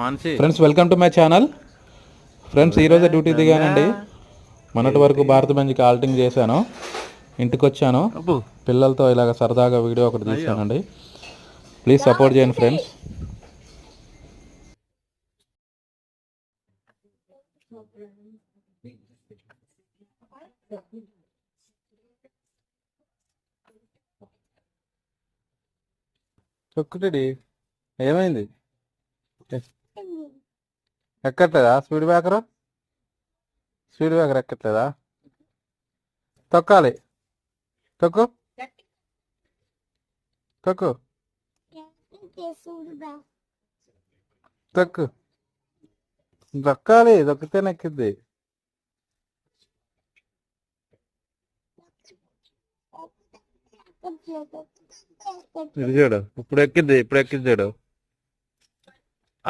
Friends welcome to my channel. Friends ఈరోజు duty దిగానండి. మొన్నటి వరకు భారత బెంజ్కి ఆల్టింగ్ చేశాను. ఇంటికి వచ్చాను, పిల్లలతో ఇలాగ సరదాగా వీడియో ఒకటి తీసానండి. ప్లీజ్ సపోర్ట్ చేయండి ఫ్రెండ్స్. చొక్కుటి ఏమైంది? ఎక్కట్లేదా స్పీడ్ బ్రేకర్? స్పీడ్ బ్రేకర్ ఎక్కట్లేదా? తొక్కాలి. తొక్కు తొక్కు తొక్కు తొక్కాలి. తొక్కితేనే ఎక్కిద్ది. ఇది చూడు, ఇప్పుడు ఎక్కిద్ది. ఇప్పుడు ఎక్కిద్ది చూడు.